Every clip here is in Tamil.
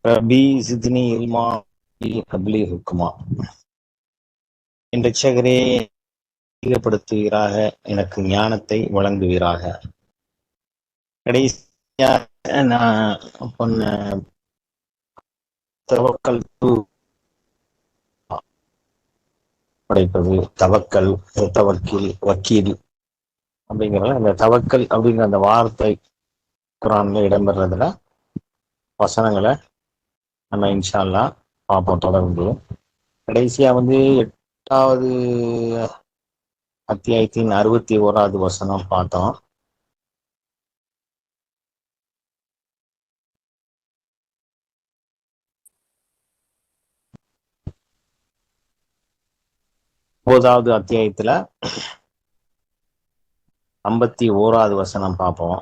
ரபி சித்னி இல்மா கபிலி ஹுக்குமா. என் ரட்சகரே, அதிகப்படுத்துவீராக, எனக்கு ஞானத்தை வழங்குவீராக. கடைசியாக நான் பண்ண தவக்கல் படைப்பது, தவக்கல், தவக்கில், வக்கீல் அப்படிங்கிற அந்த தவக்கல் அப்படிங்கிற அந்த வார்த்தை குரான்ல இடம்பெறதுல வசனங்களை நம்ம இன்ஷா அல்லாஹ் பார்ப்போம் தொடர்ந்து. கடைசியா 8வது அத்தியாயத்தின் 61வது வசனம் பார்த்தோம். ஒன்பதாவது அத்தியாயத்துல 51வது வசனம் பார்ப்போம்.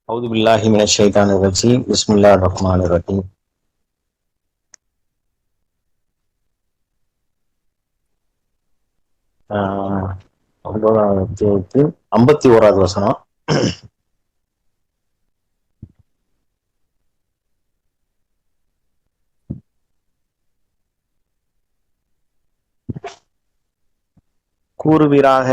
அவுது பில்லாஹி மினஷ் ஷைத்தானிர் ரஜீம். பிஸ்மில்லாஹிர் ரஹ்மானிர் ரஹீம். ஒன்பதாவது அத்தியாயத்து 51வது வசனம். கூறுவீராக,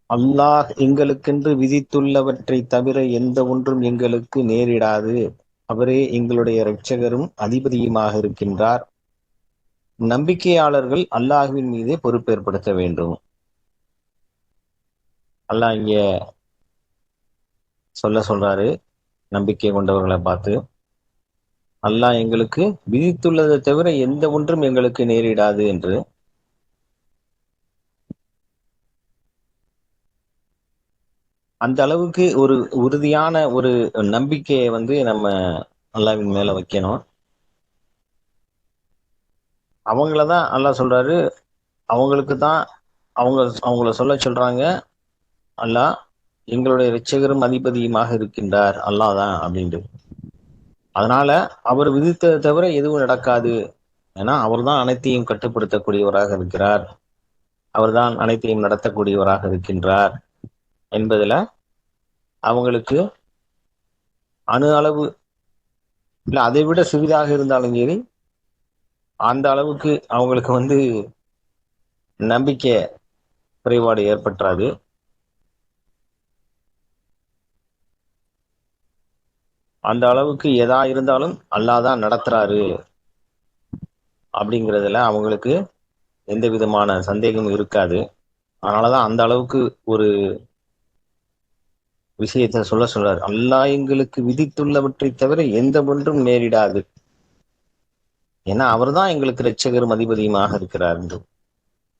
அல்லாஹ் எங்களுக்கென்று விதித்துள்ளவற்றை தவிர எந்த ஒன்றும் எங்களுக்கு நேரிடாது. அவரே எங்களுடைய இரட்சகரும் அதிபதியுமாக இருக்கின்றார். நம்பிக்கையாளர்கள் அல்லாஹ்வின் மீதே பொறுப்பேற்படுத்த வேண்டும். அல்லாஹ் இங்க சொல்றாரு நம்பிக்கை கொண்டவர்களை பார்த்து, அல்லாஹ் எங்களுக்கு விதித்துள்ளதை தவிர எந்த ஒன்றும் எங்களுக்கு நேரிடாது என்று. அந்த அளவுக்கு ஒரு உறுதியான ஒரு நம்பிக்கையை நம்ம அல்லாஹ்வின் மேல வைக்கணும். அவங்களதான் அல்லாஹ் சொல்றாரு, அவங்களுக்கு தான் அவங்கள சொல்றாங்க, அல்லாஹ் எங்களுடைய இரட்சகரும் அதிபதியுமாக இருக்கின்றார், அல்லாஹ் தான் அப்படின்ட்டு. அதனால அவர் விதித்ததை தவிர எதுவும் நடக்காது. ஏன்னா அவர் தான் அனைத்தையும் கட்டுப்படுத்தக்கூடியவராக இருக்கிறார், அவர் தான் அனைத்தையும் நடத்தக்கூடியவராக இருக்கின்றார் என்பதுல அவங்களுக்கு அணு அளவு இல்லை, அதை விட சிறிதாக இருந்தாலும் சரி, அந்த அளவுக்கு அவங்களுக்கு நம்பிக்கை குறைபாடு ஏற்பட்டுறாது. அந்த அளவுக்கு எதா இருந்தாலும் அல்லாஹ் தான் நடத்துறாரு அப்படிங்கிறதுல அவங்களுக்கு எந்த விதமான சந்தேகமும் இருக்காது. அதனாலதான் அந்த அளவுக்கு ஒரு விஷயத்த சொல்றாரு, அல்லாஹ் எங்களுக்கு விதித்துள்ளவற்றை தவிர எந்த ஒன்றும் நேரிடாது. ஏன்னா அவர் தான் எங்களுக்கு இரட்சகரும் அதிபதியுமாக இருக்கிறார் என்று.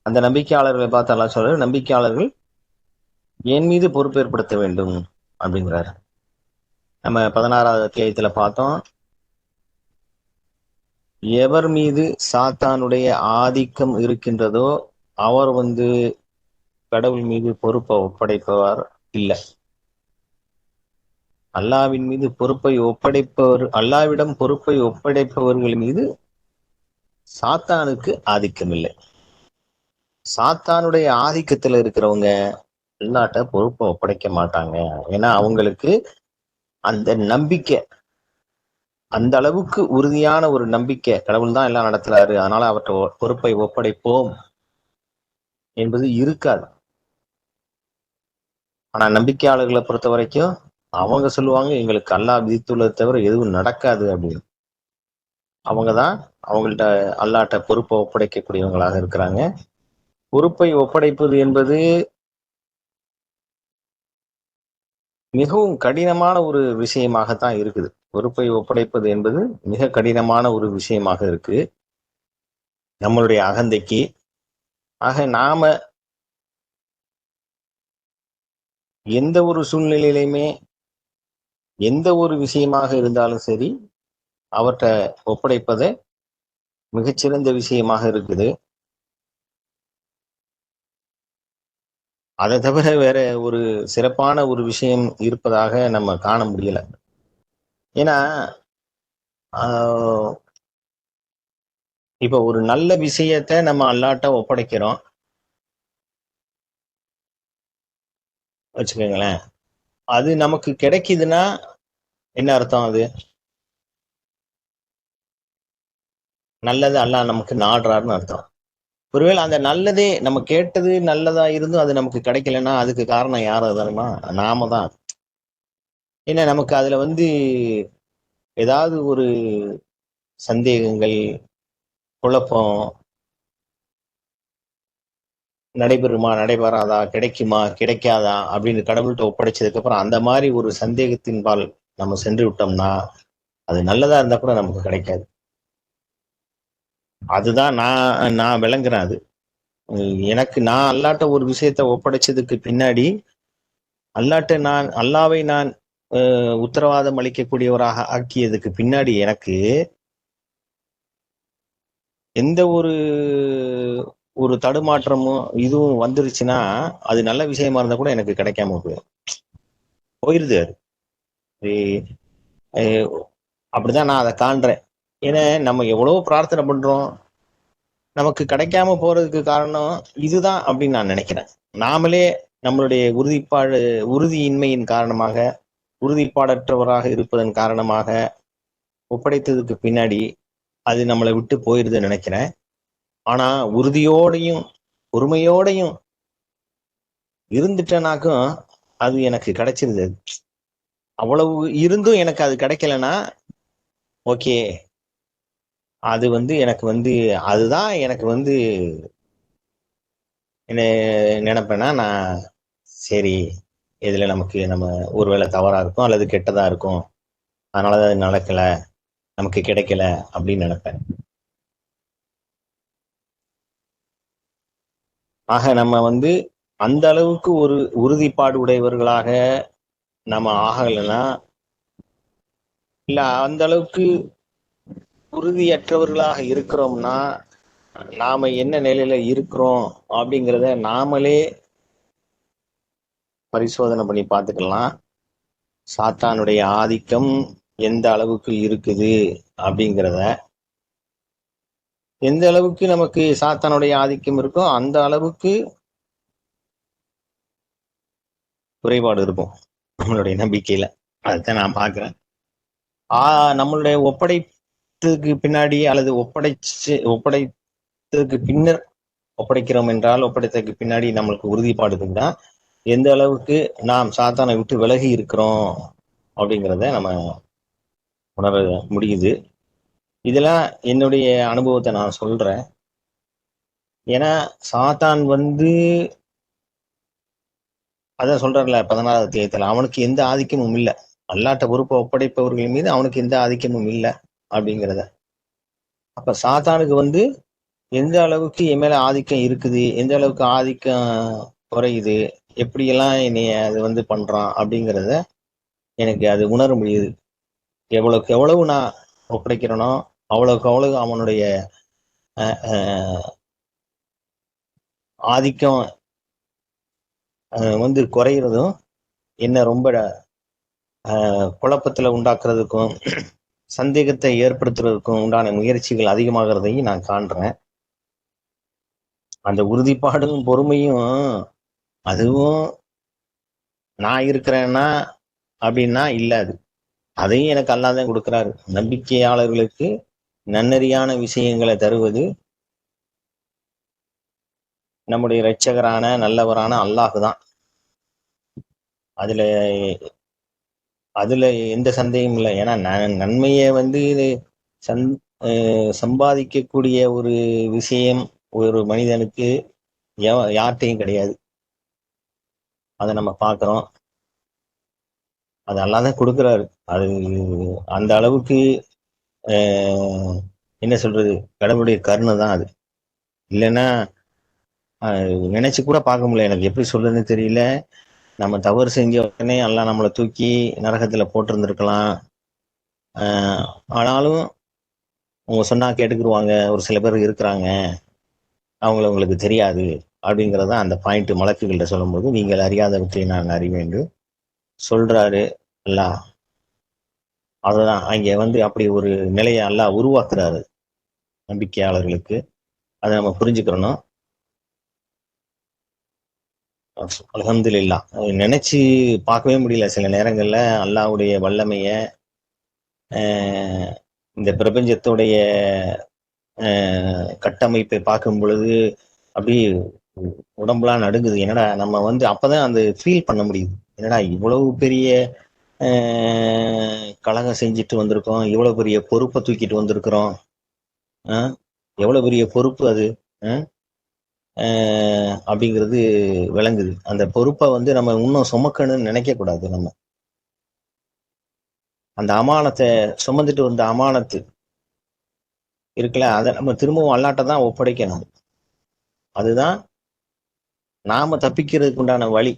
அந்த நம்பிக்கையாளர்களை பார்த்து அல்லாஹ் சொல்றாரு, நம்பிக்கையாளர்கள் என் மீது பொறுப்பேற்படுத்த வேண்டும் அப்படிங்கிறாரு. நம்ம 16வது அத்தியாயத்துல பார்த்தோம், எவர் மீது சாத்தானுடைய ஆதிக்கம் இருக்கின்றதோ அவர் கடவுள் மீது பொறுப்பை ஒப்படைப்பவர் இல்லை. அல்லாவின் மீது பொறுப்பை ஒப்படைப்பவர், அல்லாவிடம் பொறுப்பை ஒப்படைப்பவர்கள் மீது சாத்தானுக்கு ஆதிக்கம் இல்லை. சாத்தானுடைய ஆதிக்கத்துல இருக்கிறவங்க அல்லாட்ட பொறுப்பை ஒப்படைக்க மாட்டாங்க. ஏன்னா அவங்களுக்கு அந்த நம்பிக்கை, அந்த அளவுக்கு உறுதியான ஒரு நம்பிக்கை, கடவுள் தான் எல்லாம் நடத்துறாரு, அதனால அவற்றை பொறுப்பை ஒப்படைப்போம் என்பது இருக்காது. ஆனா நம்பிக்கையாளர்களை பொறுத்த வரைக்கும் அவங்க சொல்லுவாங்க, எங்களுக்கு அல்லாஹ் விதித்துள்ளதை தவிர எதுவும் நடக்காது அப்படின்னு. அவங்கதான் அவங்கள்ட்ட அல்லாட்ட பொறுப்பை ஒப்படைக்கக்கூடியவங்களாக இருக்கிறாங்க. பொறுப்பை ஒப்படைப்பது என்பது மிகவும் கடினமான ஒரு விஷயமாகத்தான் இருக்குது. பொறுப்பை ஒப்படைப்பது என்பது மிக கடினமான ஒரு விஷயமாக இருக்கு நம்மளுடைய அகந்தைக்கு. ஆக நாம எந்த ஒரு சூழ்நிலையிலுமே எந்த ஒரு விஷயமாக இருந்தாலும் சரி, அவற்றை ஒப்படைப்பது மிகச்சிறந்த விஷயமாக இருக்குது. அதை தவிர வேற ஒரு சிறப்பான ஒரு விஷயம் இருப்பதாக நம்ம காண முடியல. ஏன்னா ஆஹ், இப்ப ஒரு நல்ல விஷயத்த நம்ம அல்லாட்ட ஒப்படைக்கிறோம் வச்சுக்கோங்களேன். அது நமக்கு கிடைக்குதுன்னா என்ன அர்த்தம்? அது நல்லது அல்லாஹ் நமக்கு நாடுறாருன்னு அர்த்தம். ஒருவேளை அந்த நல்லதே நம்ம கேட்டது நல்லதா இருந்தும் அது நமக்கு கிடைக்கலன்னா அதுக்கு காரணம் யார் தெரியுமா? நாம தான். ஏன்னா நமக்கு அதுல ஏதாவது ஒரு சந்தேகங்கள், குழப்பம் நடைபெறுமா, நடைபெறாதா, கிடைக்குமா, கிடைக்காதா அப்படின்னு கடவுள்கிட்ட ஒப்படைச்சதுக்கு அப்புறம் அந்த மாதிரி ஒரு சந்தேகத்தின்பால் நம்ம சென்று விட்டோம்னா அது நல்லதா இருந்தா கூட நமக்கு கிடைக்காது. அதுதான் நான் நான் விளங்குறேன் அது. எனக்கு நான் அல்லாட்ட ஒரு விஷயத்த ஒப்படைச்சதுக்கு பின்னாடி அல்லாவை நான் உத்தரவாதம் அளிக்கக்கூடியவராக ஆக்கியதுக்கு பின்னாடி எனக்கு எந்த ஒரு ஒரு தடுமாற்றமும் இதுவும் வந்துருச்சுன்னா அது நல்ல விஷயமா இருந்தா கூட எனக்கு கிடைக்காம போயிருது அது. அஹ் அப்படிதான் நான் அதை காண்றேன். ஏன்னா நம்ம எவ்வளவோ பிரார்த்தனை பண்றோம், நமக்கு கிடைக்காம போறதுக்கு காரணம் இதுதான் அப்படின்னு நான் நினைக்கிறேன். நாமளே நம்மளுடைய உறுதியின்மையின் காரணமாக, உறுதிப்பாடற்றவராக இருப்பதன் காரணமாக ஒப்படைத்ததுக்கு பின்னாடி அது நம்மளை விட்டு போயிருதுன்னு நினைக்கிறேன். ஆனா உறுதியோடையும் பொறுமையோடையும் இருந்துட்டேனாக்கும் அது எனக்கு கிடைச்சிருது. அவ்வளவு இருந்தும் எனக்கு அது கிடைக்கலன்னா ஓகே, அது எனக்கு அதுதான் எனக்கு என்ன நினைப்பேன்னா நான் சரி, இதுல நம்ம ஒருவேளை தவறா இருக்கும் அல்லது கெட்டதா இருக்கும், அதனாலதான் அது நடக்கல, நமக்கு கிடைக்கல அப்படின்னு நினைப்பேன். ஆக நம்ம அந்த அளவுக்கு ஒரு உறுதிப்பாடு உடையவர்களாக நம்ம ஆகலைன்னா, இல்ல அந்த அளவுக்கு உறுதியற்றவர்களாக இருக்கிறோம்னா நாம என்ன நிலையில இருக்கிறோம் அப்படிங்கிறத நாமளே பரிசோதனை பண்ணி பார்த்துக்கலாம். சாத்தானுடைய ஆதிக்கம் எந்த அளவுக்கு இருக்குது அப்படிங்கிறத, எந்த அளவுக்கு நமக்கு சாத்தானுடைய ஆதிக்கம் இருக்கோ அந்த அளவுக்கு குறைபாடு இருக்கும் நம்மளுடைய நம்பிக்கையில. அதுதான் நான் பாக்குறேன். நம்மளுடைய ஒப்படைத்ததுக்கு பின்னாடி அல்லது ஒப்படைத்ததுக்கு பின்னர் ஒப்படைக்கிறோம் என்றால், ஒப்படைத்ததுக்கு பின்னாடி நம்மளுக்கு உறுதிப்பாடு இருந்தா எந்த அளவுக்கு நாம் சாத்தானை விட்டு விலகி இருக்கிறோம் அப்படிங்கிறத நம்ம உணர முடியுது. இதெல்லாம் என்னுடைய அனுபவத்தை நான் சொல்றேன். ஏன்னா சாத்தான் அதான் சொல்றேன்ல 16வது அத்தியாயத்துல அவனுக்கு எந்த ஆதிக்கமும் இல்லை. அல்லாட்ட பொறுப்பை ஒப்படைப்பவர்கள் மீது அவனுக்கு எந்த ஆதிக்கமும் இல்லை அப்படிங்கிறத. அப்ப சாத்தானுக்கு எந்த அளவுக்கு என் மேல ஆதிக்கம் இருக்குது, எந்த அளவுக்கு ஆதிக்கம் குறையுது, எப்படியெல்லாம் என்னைய அது பண்றான் அப்படிங்கிறத எனக்கு அது உணர முடியுது. எவ்வளவுக்கு எவ்வளவு நான் ஒப்படைக்கிறேனோ அவ்வளவுக்கு அவ்வளவு அவனுடைய ஆதிக்கம் குறையிறதும் என்ன ரொம்ப குழப்பத்துல உண்டாக்குறதுக்கும் சந்தேகத்தை ஏற்படுத்துறதுக்கும் உண்டான முயற்சிகள் அதிகமாகிறதையும் நான் காண்றேன். அந்த உறுதிப்பாடும் பொறுமையும் அதுவும் நான் இருக்கிறேன்னா அப்படின்னா இல்ல, அதையும் எனக்கு அல்லாதான் கொடுக்கிறாரு. நம்பிக்கையாளர்களுக்கு நன்னறியான விஷயங்களை தருவது நம்முடைய இரட்சகரான நல்லவரான அல்லாஹ் தான். அதுல அதுல எந்த சந்தேகமும் இல்லை. ஏன்னா நன்மையை சந் சம்பாதிக்கக்கூடிய ஒரு விஷயம் ஒரு மனிதனுக்கு யார்கிட்டையும் கிடையாது. அதை நம்ம பார்க்கிறோம். அது அல்லாதான் கொடுக்குறாரு. அது அந்த அளவுக்கு என்ன சொல்றது, கடவுளுடைய கருணை தான் அது. இல்லைன்னா நினைச்சு கூட பார்க்க முடியல. எனக்கு எப்படி சொல்றதுன்னு தெரியல. நம்ம தவறு செஞ்ச உடனே எல்லாம் நம்மளை தூக்கி நரகத்துல போட்டிருந்திருக்கலாம். ஆனாலும் அவங்க சொன்னா கேட்டுக்குருவாங்க ஒரு சில பேர் இருக்கிறாங்க. அவங்கள உங்களுக்கு தெரியாது அப்படிங்கிறத அந்த பாயிண்ட் மலக்குகள்கிட்ட சொல்லும்போது, நீங்கள் அறியாதவற்றை நான் அறிவேன் என்று சொல்றாரு அல்லாஹ். அதுதான் அங்கே அப்படி ஒரு நிலையை அல்லாஹ் உருவாக்குறாரு நம்பிக்கையாளர்களுக்கு. அதை நம்ம புரிஞ்சுக்கிறணும். அல்ஹம்துலில்லாஹ். நினைச்சு பார்க்கவே முடியல சில நேரங்கள்ல அல்லாஹ்வுடைய வல்லமைய, இந்த பிரபஞ்சத்துடைய கட்டமைப்பை பார்க்கும் பொழுது அப்படியே உடம்புலாம் நடுங்குது. என்னடா நம்ம அப்பதான் அந்த ஃபீல் பண்ண முடியுது. என்னடா இவ்வளவு பெரிய கலகம் செஞ்சுட்டு வந்திருக்கோம், இவ்வளவு பெரிய பொறுப்பை தூக்கிட்டு வந்திருக்கிறோம். எவ்வளவு பெரிய பொறுப்பு அது அப்படிங்கிறது விளங்குது. அந்த பொறுப்பை நம்ம இன்னும் சுமக்கணும்னு நினைக்க கூடாது. நம்ம அந்த அமானத்தை சுமந்துட்டு வந்த அமானத்து இருக்குல்ல, அதை நம்ம திரும்பவும் அல்லாட்ட தான் ஒப்படைக்கணும். அதுதான் நாம தப்பிக்கிறதுக்கு உண்டான வழி.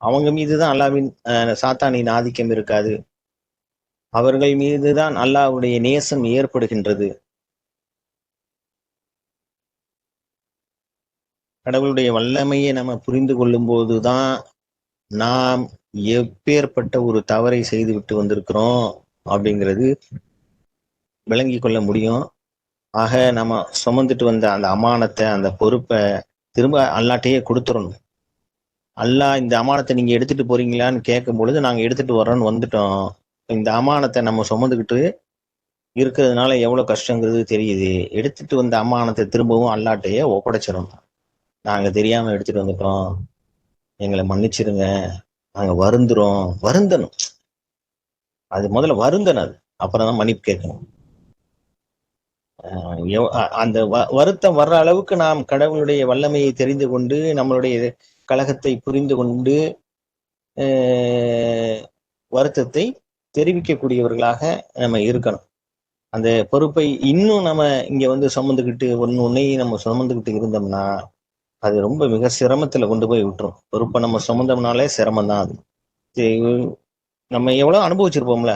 அவங்க மீதுதான் அல்லாவின் சாத்தானின் ஆதிக்கம் இருக்காது. அவர்கள் மீதுதான் அல்லாஹ்வுடைய நேசம் ஏற்படுகின்றது. கடவுளுடைய வல்லமையை நம்ம புரிந்து கொள்ளும் போதுதான் நாம் எப்பேற்பட்ட ஒரு தவறை செய்துவிட்டு வந்திருக்கிறோம் அப்படிங்கிறது விளங்கி கொள்ள முடியும். ஆக நம்ம சுமந்துட்டு வந்த அந்த அமானத்தை, அந்த பொறுப்பை திரும்ப அல்லாட்டையே கொடுத்துடணும். அல்லாஹ் இந்த அமானத்தை நீங்க எடுத்துட்டு போறீங்களான்னு கேட்கும் பொழுது நாங்க எடுத்துட்டு வர்றோம்னு வந்துட்டோம். இந்த அமானத்தை நம்ம சுமந்துக்கிட்டு இருக்கிறதுனால எவ்வளவு கஷ்டங்கிறது தெரியுது. எடுத்துட்டு வந்த அமானத்தை திரும்பவும் அல்லாட்டையே ஒப்படைச்சிடணும். நாங்க தெரியாம எடுத்துட்டு வந்துட்டோம், எங்களை மன்னிச்சிருங்க, நாங்க வருந்தணும். அது முதல்ல வருந்தணும். அது அப்புறம் தான் மன்னிப்பு கேட்கணும். அந்த வருத்தம் வர்ற அளவுக்கு நாம் கடவுளுடைய வல்லமையை தெரிந்து கொண்டு, நம்மளுடைய கலகத்தை புரிந்து கொண்டு வருத்தத்தை தெரிவிக்கக்கூடியவர்களாக நம்ம இருக்கணும். அந்த பொறுப்பை இன்னும் நம்ம இங்க சுமந்துக்கிட்டு ஒன்னையும் நம்ம சுமந்துக்கிட்டு இருந்தோம்னா அது ரொம்ப மிக சிரமத்துல கொண்டு போய் விட்டுரும். பொறுப்பை நம்ம சுமந்தோம்னாலே சிரமம் தான் அது. நம்ம எவ்வளவு அனுபவிச்சிருப்போம்ல.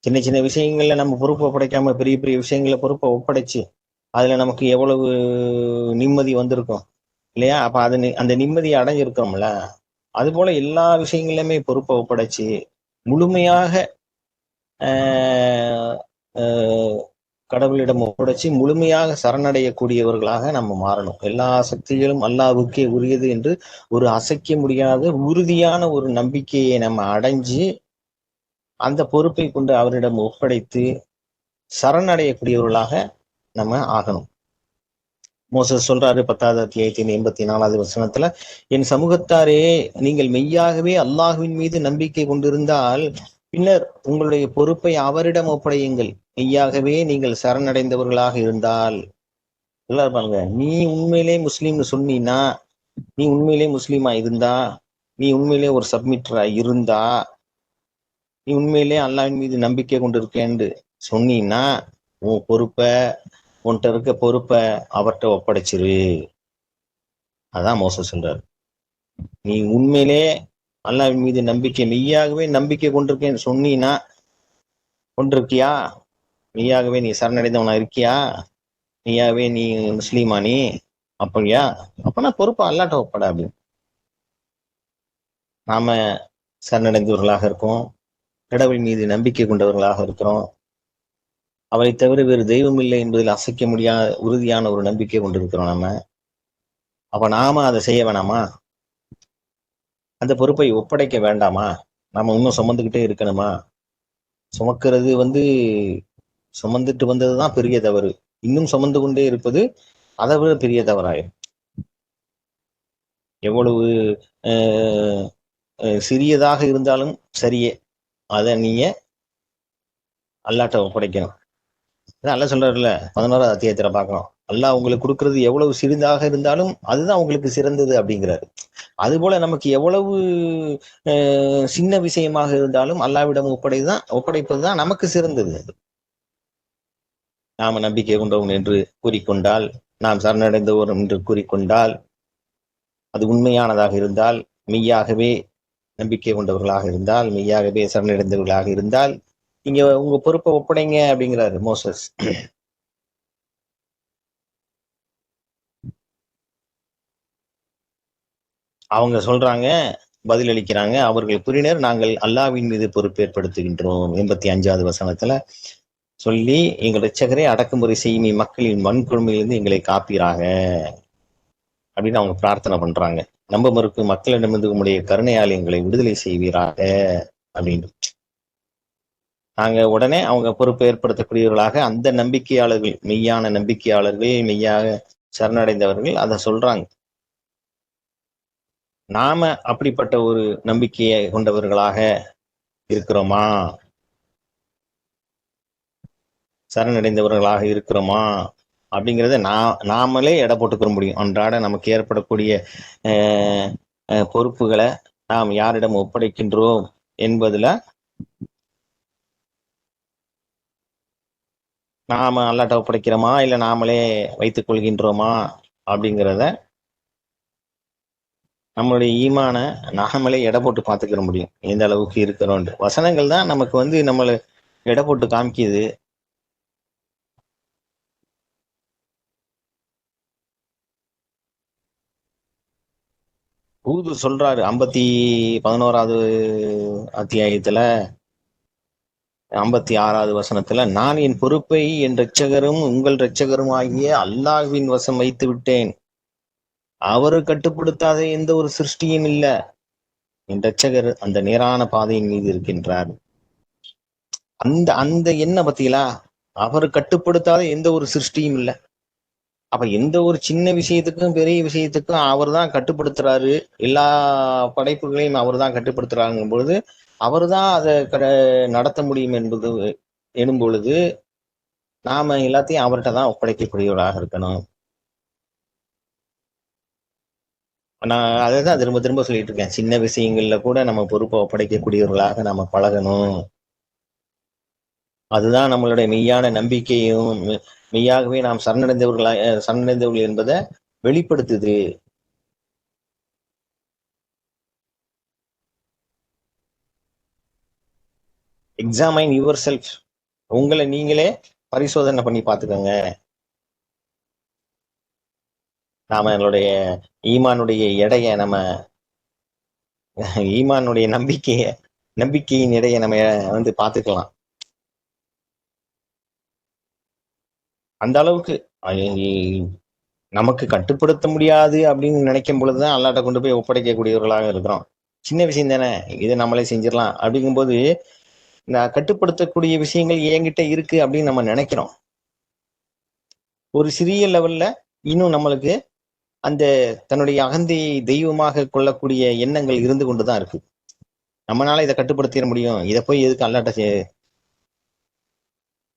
சின்ன சின்ன விஷயங்கள்ல நம்ம பொறுப்பை ஒப்படைக்காம பெரிய பெரிய விஷயங்கள பொறுப்பை ஒப்படைச்சு அதுல நமக்கு எவ்வளவு நிம்மதி வந்திருக்கும் இல்லையா? அப்ப அந்த நிம்மதியை அடைஞ்சிருக்கோம்ல. அது போல எல்லா விஷயங்களிலுமே பொறுப்பை ஒப்படைச்சு முழுமையாக கடவுளிடம் ஒப்படைச்சு முழுமையாக சரணடையக்கூடியவர்களாக நம்ம மாறணும். எல்லா சக்திகளும் அல்லாஹ்வுக்கே உரியது என்று ஒரு அசைக்க முடியாத உறுதியான ஒரு நம்பிக்கையை நம்ம அடைஞ்சு அந்த பொறுப்பை கொண்டு அவரிடம் ஒப்படைத்து சரணடையக்கூடியவர்களாக நம்ம ஆகணும். மோசஸ் சொல்றாரு 10வது அத்தியாயத்தின் 84வது வசனத்துல, என் சமூகத்தாரே, நீங்கள் மெய்யாகவே அல்லாஹ்வின் மீது நம்பிக்கை கொண்டிருந்தால் பின்னர் உங்களுடைய பொறுப்பை அவரிடம் ஒப்படையுங்கள். மெய்யாகவே நீங்கள் சரணடைந்தவர்களாக இருந்தால். பாருங்க, நீ உண்மையிலே முஸ்லீம்னு சொன்னீன்னா, நீ உண்மையிலே முஸ்லீமா இருந்தா, நீ உண்மையிலே ஒரு சப்மிட்டரா இருந்தா, நீ உண்மையிலே அல்லாஹ்வின் மீது நம்பிக்கை கொண்டிருக்கேன்னு சொன்னீன்னா உன் பொறுப்பை உன்கிட்ட இருக்க பொறுப்பை அவர்கிட்ட ஒப்படைச்சிரு. அதான் மோசஸ் சொல்றாரு. நீ உண்மையிலே அல்லாஹ்வின் மீது மெய்யாகவே நம்பிக்கை கொண்டிருக்கேன்னு சொன்னீன்னா, கொண்டிருக்கியா? மெய்யாகவே நீ சரணடைந்தவனா இருக்கியா? மெய்யாகவே நீ முஸ்லீமா? நீ அப்படியா? அப்பனா பொறுப்பை அல்லாஹ்ட்ட ஒப்பட. அப்படின்னு நாம சரணடைந்தவர்களாக இருக்கோம், கடவுள் மீது நம்பிக்கை கொண்டவர்களாக இருக்கிறோம், அவரை தவிர வேறு தெய்வம் இல்லை என்பதில் அசைக்க முடியாத உறுதியான ஒரு நம்பிக்கை கொண்டிருக்கிறோம் நம்ம. அப்ப நாம அதை செய்ய வேணாமா? அந்த பொறுப்பை ஒப்படைக்க வேண்டாமா? நாம இன்னும் சுமந்துக்கிட்டே இருக்கணுமா? சுமக்கிறது சுமந்துட்டு வந்ததுதான் பெரிய தவறு. இன்னும் சுமந்து கொண்டே இருப்பது அதை விட பெரிய தவறாயிரும். எவ்வளவு சிறியதாக இருந்தாலும் சரியே, அதை நீங்க அல்லாஹ்ட்ட ஒப்படைக்கணும். அல்லாஹ் சொல்றாருல்ல, 11வது அத்தியாயத்துல பார்க்கணும், அல்லாஹ் உங்களுக்கு கொடுக்கறது எவ்வளவு சிறிதாக இருந்தாலும் அதுதான் உங்களுக்கு சிறந்தது அப்படிங்கிறாரு. அது போல நமக்கு எவ்வளவு சின்ன விஷயமாக இருந்தாலும் அல்லாஹ்விடம் ஒப்படைப்பதுதான் நமக்கு சிறந்தது. நாம நம்பிக்கை கொண்டவன் என்று கூறிக்கொண்டால், நாம் சரணடைந்தவர் என்று கூறிக்கொண்டால், அது உண்மையானதாக இருந்தால், மெய்யாகவே நம்பிக்கை கொண்டவர்களாக இருந்தால், மெய்யாகவே சரணடைந்தவர்களாக இருந்தால், நீங்க உங்க பொறுப்பை ஒப்படைங்க அப்படிங்கிறாரு மோசஸ். அவங்க சொல்றாங்க, பதிலளிக்கிறாங்க. அவர்கள் கூறினர், நாங்கள் அல்லாஹ்வின் மீது பொறுப்பேற்படுத்துகின்றோம். 85வது வசனத்துல சொல்லி, எங்கள் இரட்சகரே அடக்குமுறை செய்யும் மக்களின் வன்கொடுமையிலிருந்து எங்களை காப்பீராக அப்படின்னு அவங்க பிரார்த்தனை பண்றாங்க. நம்ப மறுக்கும் மக்களிடமிருந்து உம்முடைய கருணையால் எங்களை விடுதலை செய்வீராக அப்படின்னு. நாங்க உடனே அவங்க பொறுப்பு ஏற்படுத்தக்கூடியவர்களாக அந்த நம்பிக்கையாளர்கள், மெய்யான நம்பிக்கையாளர்கள், மெய்யாக சரணடைந்தவர்கள் அதை சொல்றாங்க. நாம அப்படிப்பட்ட ஒரு நம்பிக்கையை கொண்டவர்களாக இருக்கிறோமா? சரணடைந்தவர்களாக இருக்கிறோமா? அப்படிங்கிறத நாமளே எடை போட்டுக்க முடியும். அன்றாட நமக்கு ஏற்படக்கூடிய பொறுப்புகளை நாம் யாரிடம் ஒப்படைக்கின்றோம் என்பதுல நாம அல்லாட்ட ஒப்படைக்கிறோமா இல்ல நாமளே வைத்துக் கொள்கின்றோமா அப்படிங்கிறத நம்மளுடைய ஈமான நாமளே எடை போட்டு பார்த்துக்கிற முடியும், எந்த அளவுக்கு இருக்கிறோம். வசனங்கள் தான் நமக்கு வந்து நம்மளை எடை போட்டு காமிக்குது. ஊது சொல்றாரு 11வது அத்தியாயத்துல 56வது வசனத்துல, நான் என் பொறுப்பை என் இரட்சகரும் உங்கள் இரட்சகரும் ஆகிய அல்லாஹ்வின் வசம் வைத்து விட்டேன். அவரு கட்டுப்படுத்தாத எந்த ஒரு சிருஷ்டியும் இல்ல. என் இரட்சகர் அந்த நேரான பாதையின் மீது இருக்கின்றார். அந்த அந்த என்ன பத்திகளா, அவரு கட்டுப்படுத்தாத எந்த ஒரு சிருஷ்டியும் இல்லை. அப்ப எந்த ஒரு சின்ன விஷயத்துக்கும் பெரிய விஷயத்துக்கும் அவர் தான் கட்டுப்படுத்துறாரு. எல்லா படைப்புகளையும் அவர் தான் கட்டுப்படுத்துறாங்க பொழுது அவர் தான் அதை நடத்த முடியும் எனும் பொழுது நாம எல்லாத்தையும் அவர்கிட்ட தான் ஒப்படைக்கக்கூடியவராக இருக்கணும். நான் அதை தான் திரும்ப திரும்ப சொல்லிட்டு இருக்கேன். சின்ன விஷயங்கள்ல கூட நம்ம பொறுப்பை ஒப்படைக்கக்கூடியவர்களாக நம்ம பழகணும். அதுதான் நம்மளுடைய மெய்யான நம்பிக்கையும் மெய்யாகவே நாம் சரணடைந்தவர்கள் என்பதை வெளிப்படுத்துது. Examine your self. உங்களை நீங்களே பரிசோதனை பண்ணி பார்த்துக்கோங்க. நாம நம்மளுடைய ஈமானுடைய எடையை நம்ம ஈமானுடைய நம்பிக்கையின் எடையை நம்ம வந்து பார்த்துக்கலாம். அந்த அளவுக்கு நமக்கு கட்டுப்படுத்த முடியாது அப்படின்னு நினைக்கும் பொழுதுதான் அல்லாட்ட கொண்டு போய் ஒப்படைக்கக்கூடியவர்களாக இருக்கிறோம். சின்ன விஷயம் தானே, இதை நம்மளே செஞ்சிடலாம் அப்படிங்கும்போது இந்த கட்டுப்படுத்தக்கூடிய விஷயங்கள் என்கிட்ட இருக்கு அப்படின்னு நம்ம நினைக்கிறோம். ஒரு சிறிய லெவல்ல இன்னும் நம்மளுக்கு அந்த தன்னுடைய அகந்தையை தெய்வமாக கொள்ளக்கூடிய எண்ணங்கள் இருந்து கொண்டுதான் இருக்கு. நம்மளால இதை கட்டுப்படுத்திட முடியும், இதை போய் எதுக்கு அல்லாட்ட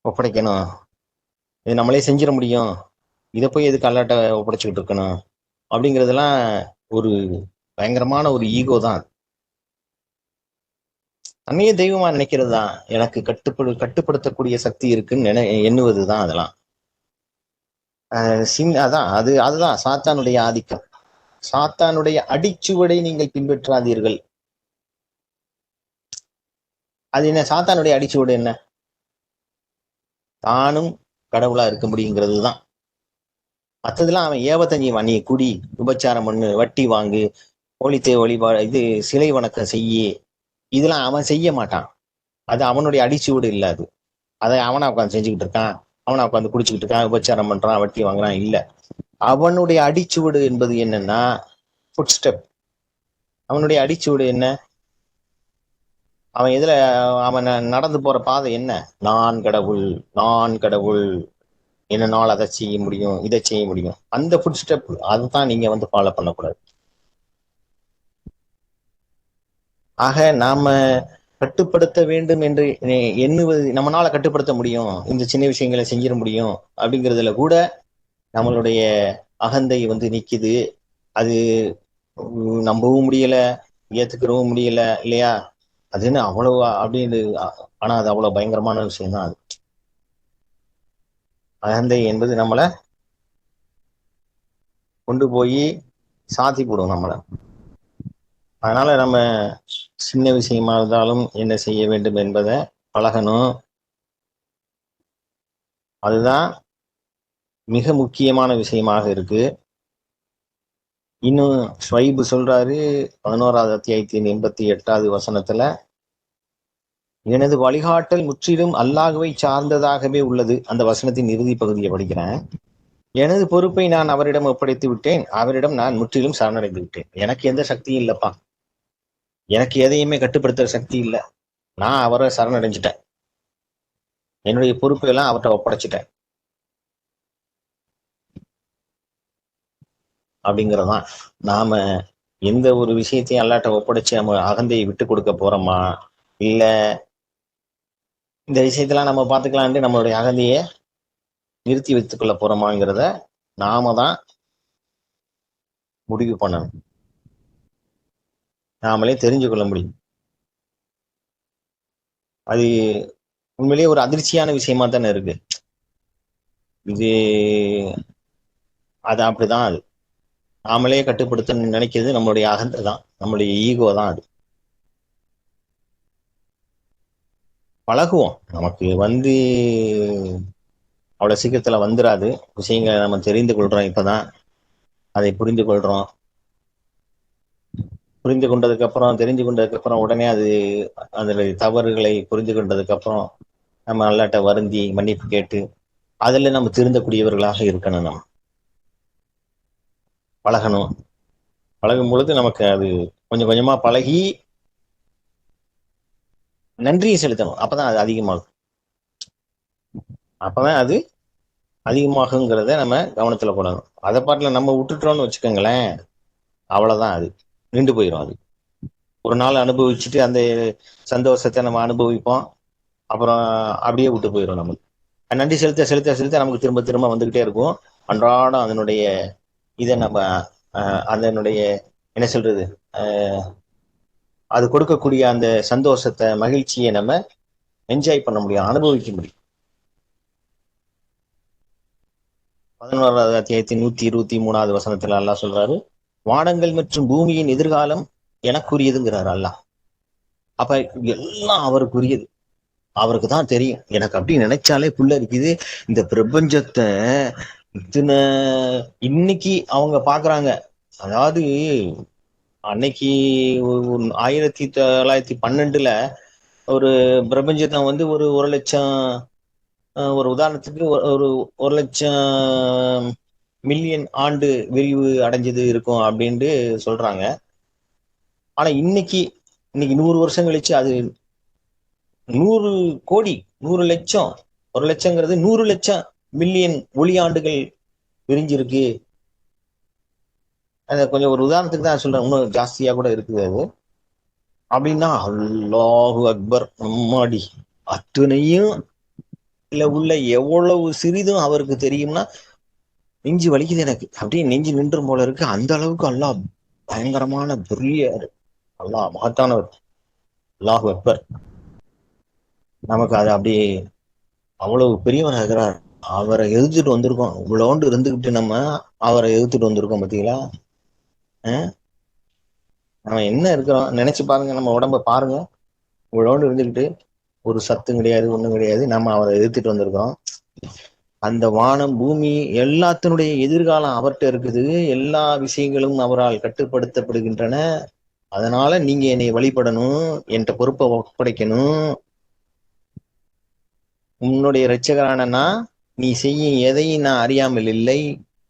ஒப்படைக்கணும், இதை நம்மளே செஞ்சிட முடியும், இதை போய் எதுக்கு அல்லாட்ட ஒப்படைச்சுக்கிட்டு இருக்கணும் அப்படிங்கிறதுலாம் ஒரு பயங்கரமான ஒரு ஈகோ தான். தன்னையே தெய்வமா நினைக்கிறது தான். எனக்கு கட்டுப்படுத்தக்கூடிய சக்தி இருக்குன்னு எண்ணுவதுதான் அதெல்லாம். அதுதான் சாத்தானுடைய ஆதிக்கம். சாத்தானுடைய அடிச்சுவடை நீங்கள் பின்பற்றாதீர்கள். அது என்ன சாத்தானுடைய அடிச்சுவடு? என்ன? தானும் கடவுளா இருக்க முடியுங்கிறது தான். மற்றதெல்லாம் அவன் ஏவத்தஞ்சி நீ குடி, உபச்சாரம் பண்ணு, வட்டி வாங்கு, ஒளித்தே வழிபாடு, இது சிலை வணக்கம் செய்ய, இதெல்லாம் அவன் செய்ய மாட்டான். அது அவனுடைய அடிச்சுவடு இல்லை. அது அதை அவனா உட்காந்து செஞ்சுக்கிட்டு இருக்கான், அவனா உட்காந்து குடிச்சுக்கிட்டு இருக்கான், உபச்சாரம் பண்றான், வட்டி வாங்குறான். இல்ல, அவனுடைய அடிச்சுவடு என்பது என்னன்னா ஃபுட் ஸ்டெப். அவனுடைய அடிச்சுவடு என்ன? அவன் எதுல அவன் நடந்து போற பாதை என்ன? நான் கடவுள், நான் கடவுள், என்னால் அதை செய்ய முடியும், இதை செய்ய முடியும். அந்த ஃபுட் ஸ்டெப் அதுதான் நீங்க வந்து ஃபாலோ பண்ணக்கூடாது. ஆக நாம கட்டுப்படுத்த வேண்டும் என்று எண்ணுவது, நம்மளால கட்டுப்படுத்த முடியும், இந்த சின்ன விஷயங்களை செஞ்சிட முடியும் அப்படிங்கிறதுல கூட நம்மளுடைய அகந்தை வந்து நிக்குது. அது நம்பவும் முடியல, ஏத்துக்கிறவும் முடியல இல்லையா? அதுன்னு அவ்வளவு அப்படின்னு, ஆனா அது அவ்வளவு பயங்கரமான விஷயம் தான். அது அகந்தை என்பது நம்மளை கொண்டு போய் சாத்தி போடும் நம்மளை. அதனால நம்ம சின்ன விஷயமா இருந்தாலும் என்ன செய்ய வேண்டும் என்பதை பழகணும். அதுதான் மிக முக்கியமான விஷயமாக இருக்கு. இன்னும் ஸ்வைபு சொல்றாரு 11வது அத்தியாயத்தின் 88வது வசனத்துல, எனது வழிகாட்டல் முற்றிலும் அல்லாஹ்வை சார்ந்ததாகவே உள்ளது. அந்த வசனத்தின் இறுதி பகுதியை படிக்கிறேன். எனது பொறுப்பை நான் அவரிடம் ஒப்படைத்து விட்டேன், அவரிடம் நான் முற்றிலும் சரணடைந்து விட்டேன். எனக்கு எந்த சக்தியும் இல்லப்பா, எனக்கு எதையுமே கட்டுப்படுத்துற சக்தி இல்லை, நான் அவரை சரணடைஞ்சிட்டேன், என்னுடைய பொறுப்பை எல்லாம் அவர்கிட்ட ஒப்படைச்சிட்டேன் அப்படிங்கிறதான். நாம எந்த ஒரு விஷயத்தையும் அல்லாட்ட ஒப்படைச்சு நம்ம அகந்தையை விட்டு கொடுக்க போறோமா, இல்ல இந்த விஷயத்தெல்லாம் நம்ம பார்த்துக்கலான்ட்டு நம்மளுடைய அகந்தையை நிறுத்தி வைத்துக் கொள்ள போறோமாங்கிறத நாம தான் முடிவு பண்ணணும். நாமளே தெரிஞ்சு கொள்ள முடியும். அது உண்மையிலேயே ஒரு அதிர்ச்சியான விஷயமா தானே இருக்கு. இது அது அப்படிதான். அது நாமளே கட்டுப்படுத்த நினைக்கிறது நம்மளுடைய அகந்தை தான், நம்மளுடைய ஈகோ தான். அது பழகுவோம், நமக்கு அவ்வளவு சீக்கிரத்துல வந்துடாது. விஷயங்களை நம்ம தெரிந்து கொள்றோம், இப்பதான் அதை புரிந்து கொள்றோம். புரிந்து கொண்டதுக்கு அப்புறம், தெரிஞ்சு கொண்டதுக்கு அப்புறம் உடனே அதனுடைய தவறுகளை புரிந்து கொண்டதுக்கு அப்புறம் நம்ம அல்லாட்ட வருந்தி மன்னிப்பு கேட்டு அதுல நம்ம திருந்தக்கூடியவர்களாக இருக்கணும். நம்ம பழகணும். பழகும் பொழுது நமக்கு அது கொஞ்சம் கொஞ்சமா பழகி நன்றியை செலுத்தணும். அப்பதான் அது அதிகமாகும். அப்பதான் அது அதிகமாகுங்கிறத நம்ம கவனத்துல போடணும். அதை பாட்டுல நம்ம விட்டுட்டோம்னு வச்சுக்கோங்களேன், அவ்வளவுதான், அது நின்று போயிடும். அது ஒரு நாள் அனுபவிச்சுட்டு அந்த சந்தோஷத்தை நம்ம அனுபவிப்போம், அப்புறம் அப்படியே விட்டு போயிடும். நமக்கு நன்றி செலுத்த செலுத்த செலுத்த நமக்கு திரும்ப திரும்ப வந்துகிட்டே இருக்கும். அன்றாடம் அதனுடைய இதை நம்ம அதனுடைய என்ன சொல்றது, அது கொடுக்கக்கூடிய அந்த சந்தோஷத்தை, மகிழ்ச்சியை நம்ம என்ஜாய் பண்ண முடியும், அனுபவிக்க முடியும். 11வது அத்தியாயத்தின் 123வது வசனத்துல அல்லாஹ் சொல்றாரு, வானங்கள் மற்றும் பூமியின் எதிர்காலம் எனக்குரியதுங்கிறாரு அல்லாஹ். அப்ப எல்லாம் அவருக்குரியது, அவருக்கு தான் தெரியும். எனக்கு அப்படி நினைச்சாலே புள்ள இருக்குது. இந்த பிரபஞ்சத்தை இத்தனை இன்னைக்கு அவங்க பாக்குறாங்க. அதாவது அன்னைக்கு 1912 ஒரு பிரபஞ்சத்தை ஒரு 1,00,000, ஒரு உதாரணத்துக்கு ஒரு 1,00,000 மில்லியன் ஆண்டு விரிவு அடைஞ்சது இருக்கும் அப்படின்ட்டு சொல்றாங்க. ஆனா இன்னைக்கு 100 வருஷம் கழிச்சு அது 100 கோடி, 100 லட்சம், 1,00,000ங்கிறது 100 லட்சம் மில்லியன் ஒளி ஆண்டுகள் விரிஞ்சிருக்கு. அதை கொஞ்சம் ஒரு உதாரணத்துக்கு தான் சொல்றேன், இன்னும் ஜாஸ்தியா கூட இருக்குது அது. அப்படின்னா அல்லாஹு அக்பர், நம்மாடி அத்துணையும் இல்ல உள்ள எவ்வளவு சிறிதும் அவருக்கு தெரியும்னா நெஞ்சு வலிக்குது எனக்கு, அப்படியே நெஞ்சு நின்று போல இருக்கு. அந்த அளவுக்கு அல்லாஹ் பயங்கரமான பெரிய, அல்லாஹ் மகத்தானவர், அல்லாஹு அக்பர். நமக்கு அது அப்படியே அவ்வளவு பெரியவர் இருக்கிறார். அவரை எதிர்த்துட்டு வந்திருக்கோம், இவ்வளோண்டு இருந்துகிட்டு நம்ம அவரை எதிர்த்துட்டு வந்திருக்கோம். பார்த்தீங்களா, நம்ம என்ன இருக்கிறோம் நினைச்சு பாருங்க. நம்ம உடம்ப பாருங்க, இவ்வளோண்டு இருந்துகிட்டு ஒரு சத்தும் கிடையாது, ஒண்ணும் கிடையாது, நம்ம அவரை எதிர்த்துட்டு வந்திருக்கோம். அந்த வானம் பூமி எல்லாத்தினுடைய எதிர்காலம் அவர்கிட்ட இருக்குது. எல்லா விஷயங்களும் அவரால் கட்டுப்படுத்தப்படுகின்றன. அதனால நீங்க என்னை வழிபடணும், என்கிட்ட பொறுப்பை ஒப்படைக்கணும். உன்னுடைய இரட்சகரானா நீ செய்யும் எதையும் நான் அறியாமல் இல்லை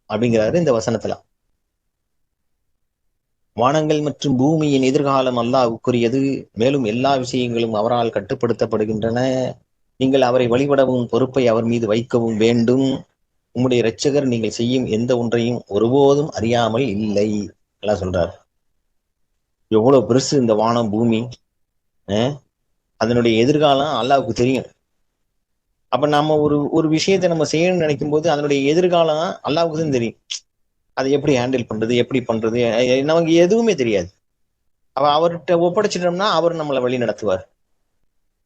அப்படிங்கிறாரு இந்த வசனத்துல. வானங்கள் மற்றும் பூமியின் எதிர்காலம் அல்லாஹ்வுக்குரியது, மேலும் எல்லா விஷயங்களும் அவரால் கட்டுப்படுத்தப்படுகின்றன. நீங்கள் அவரை வழிபடவும் பொறுப்பை அவர் மீது வைக்கவும் வேண்டும். உம்முடைய இரட்சகர் நீங்கள் செய்யும் எந்த ஒன்றையும் ஒருபோதும் அறியாமல் இல்லை எல்லாம் சொல்றாரு. எவ்வளவு பெருசு இந்த வானம் பூமி, அதனுடைய எதிர்காலம் அல்லாஹ்வுக்கு தெரியும். அப்ப நம்ம ஒரு விஷயத்தை நம்ம செய்யணும்னு நினைக்கும் போது அதனுடைய எதிர்காலம் அல்லாஹ்வுக்கு தான் தெரியும். அதை எப்படி ஹேண்டில் பண்றது, எப்படி பண்றது, நமக்கு எதுவுமே தெரியாது. அவர்கிட்ட ஒப்படைச்சிட்டோம்னா அவர் நம்மளை வழி நடத்துவார்.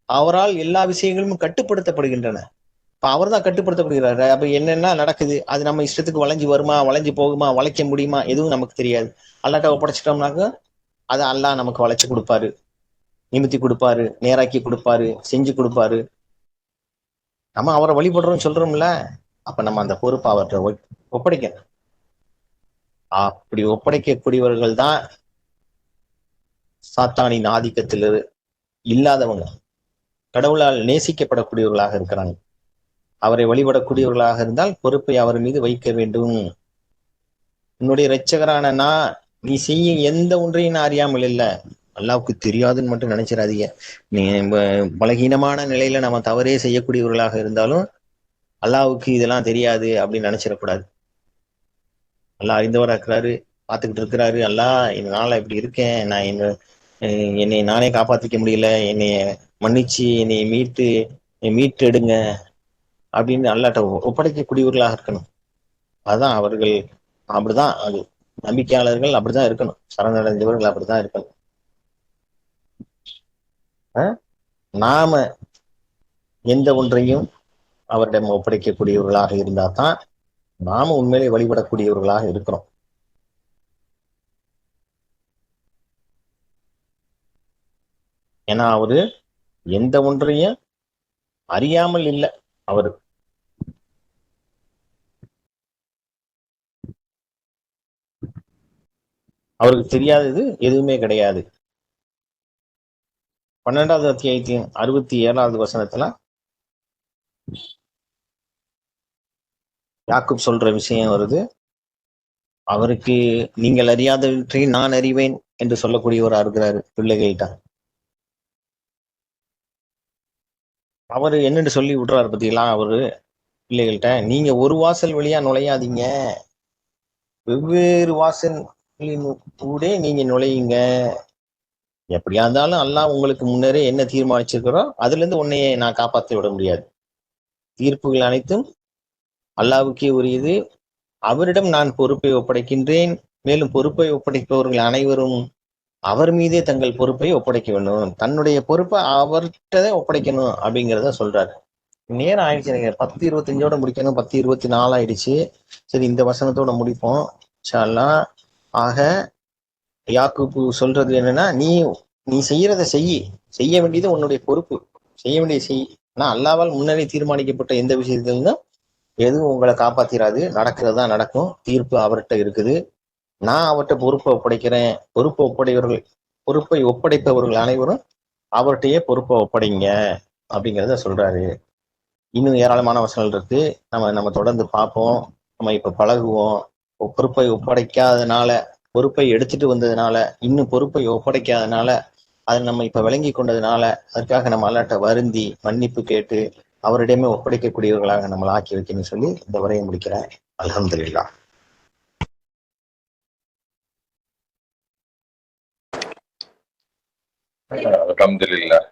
அவரால் எல்லா விஷயங்களும் கட்டுப்படுத்தப்படுகின்றன. இப்ப அவர் தான் கட்டுப்படுத்தப்படுகிறாரு. அப்ப என்னென்ன நடக்குது, அது நம்ம இஷ்டத்துக்கு வளைஞ்சு வருமா, வளைஞ்சு போகுமா, வளைக்க முடியுமா, எதுவும் நமக்கு தெரியாது. அல்லாட்ட ஒப்படைச்சிட்டோம்னாக்க அதை அல்லாஹ் நமக்கு வளைச்சு கொடுப்பாரு, நிமித்தி கொடுப்பாரு, நேராக்கி கொடுப்பாரு, செஞ்சு கொடுப்பாரு. நம்ம அவரை வழிபடுறோம்னு சொல்றோம்ல, அப்ப நம்ம அந்த பொறுப்பை அவர்கிட்ட ஒப்படைக்கணும். அப்படி ஒப்படைக்கக்கூடியவர்கள் தான் சாத்தானின் ஆதிக்கத்தில் இல்லாதவங்க, கடவுளால் நேசிக்கப்படக்கூடியவர்களாக இருக்கிறாங்க. அவரை வழிபடக்கூடியவர்களாக இருந்தால் பொறுப்பை அவர் மீது வைக்க வேண்டும். உன்னுடைய இரட்சகரான நான் நீ செய்ய எந்த ஒன்றையும் நான் அறியாமல் இல்லை. அல்லாவுக்கு தெரியாதுன்னு மட்டும் நினைச்சிடாதீங்க. நீ பலகீனமான நிலையில நம்ம தவறே செய்யக்கூடியவர்களாக இருந்தாலும் அல்லாவுக்கு இதெல்லாம் தெரியாது அப்படின்னு நினைச்சிடக்கூடாது. அல்லா அறிந்தவராக இருக்கிறாரு, பார்த்துக்கிட்டு இருக்கிறாரு. அல்லா என்னால இப்படி இருக்கேன், நான் என்னை நானே காப்பாற்றிக்க முடியல, என்னை மன்னிச்சு என்னை மீட்டு எடுங்க அப்படின்னு அல்லாட்ட ஒப்படைக்கக்கூடியவர்களாக இருக்கணும். அதுதான் அவர்கள் அப்படிதான், அது நம்பிக்கையாளர்கள் அப்படிதான் இருக்கணும், சரணடைந்தவர்கள் அப்படிதான் இருக்கணும். நாம எந்த ஒன்றையும் அவரிடம் ஒப்படைக்கக்கூடியவர்களாக இருந்தா தான் நாம உண்மையிலே வழிபடக்கூடியவர்களாக இருக்கிறோம். ஏன்னா அவரு எந்த ஒன்றையும் அறியாமல் இல்லை. அவருக்கு தெரியாதது எதுவுமே கிடையாது. 12வது அத்தியாயத்தின் 67வது வசனத்துல யாக்கூப் சொல்ற விஷயம் வருது. அவருக்கு நீங்கள் அறியாதவற்றை நான் அறிவேன் என்று சொல்லக்கூடியவரா இருக்கிறாரு பிள்ளைகள்கிட்ட. அவரு என்னன்னு சொல்லி விடுறாரு பத்தீங்களா? அவரு பிள்ளைகள்கிட்ட, நீங்க ஒரு வாசல் வழியா நுழையாதீங்க, வெவ்வேறு வாசலின் கூட நீங்க நுழையுங்க. எப்படியா இருந்தாலும் அல்லாஹ் உங்களுக்கு முன்னரே என்ன தீர்மானிச்சிருக்கிறோம் அதுல இருந்து உன்னையே நான் காப்பாற்றி விட முடியாது. தீர்ப்புகள் அனைத்தும் அல்லாவுக்கே உரியது. அவரிடம் நான் பொறுப்பை ஒப்படைக்கின்றேன். மேலும் பொறுப்பை ஒப்படைப்பவர்கள் அனைவரும் அவர் மீதே தங்கள் பொறுப்பை ஒப்படைக்க வேண்டும். தன்னுடைய பொறுப்பை அவர்கிட்ட ஒப்படைக்கணும் அப்படிங்கிறத சொல்றாரு. நேரம் ஆயிடுச்சு, எனக்கு 10:25 முடிக்கணும், 10:24 ஆயிடுச்சு. சரி, இந்த வசனத்தோட முடிப்போம் இன்ஷா அல்லாஹ். ஆக யாக்கூப் சொல்றது என்னன்னா, நீ செய்யறத செய்ய வேண்டியது உன்னுடைய பொறுப்பு, செய்ய வேண்டியது செய். ஆனா அல்லாவால் முன்னரே தீர்மானிக்கப்பட்ட எந்த விஷயத்திலும் எதுவும் உங்களை காப்பாத்திராது. நடக்கிறது தான் நடக்கும். தீர்ப்பு அவர்கிட்ட இருக்குது. நான் அவர்கிட்ட பொறுப்பை ஒப்படைக்கிறேன். பொறுப்பை ஒப்படைப்பவர்கள் அனைவரும் அவர்கிட்டயே பொறுப்பை ஒப்படைங்க அப்படிங்கிறத சொல்றாரு. இன்னும் ஏராளமான வசனங்கள் இருக்கு. நம்ம தொடர்ந்து பார்ப்போம். நம்ம இப்ப பழகுவோம். பொறுப்பை ஒப்படைக்காதனால, பொறுப்பை எடுத்துட்டு வந்ததுனால, இன்னும் பொறுப்பை ஒப்படைக்காதனால, அதை நம்ம இப்ப விளங்கி கொண்டதுனால அதற்காக நம்ம அல்லாட்ட வருந்தி மன்னிப்பு கேட்டு அவரிடமே ஒப்படைக்கக்கூடியவர்களாக நம்மளை ஆக்கி வைக்கணும்னு சொல்லி இந்த உரையை முடிக்கிறேன். அல்ஹம்துலில்லாஹ். அல்ஹம்துலில்லாஹ்.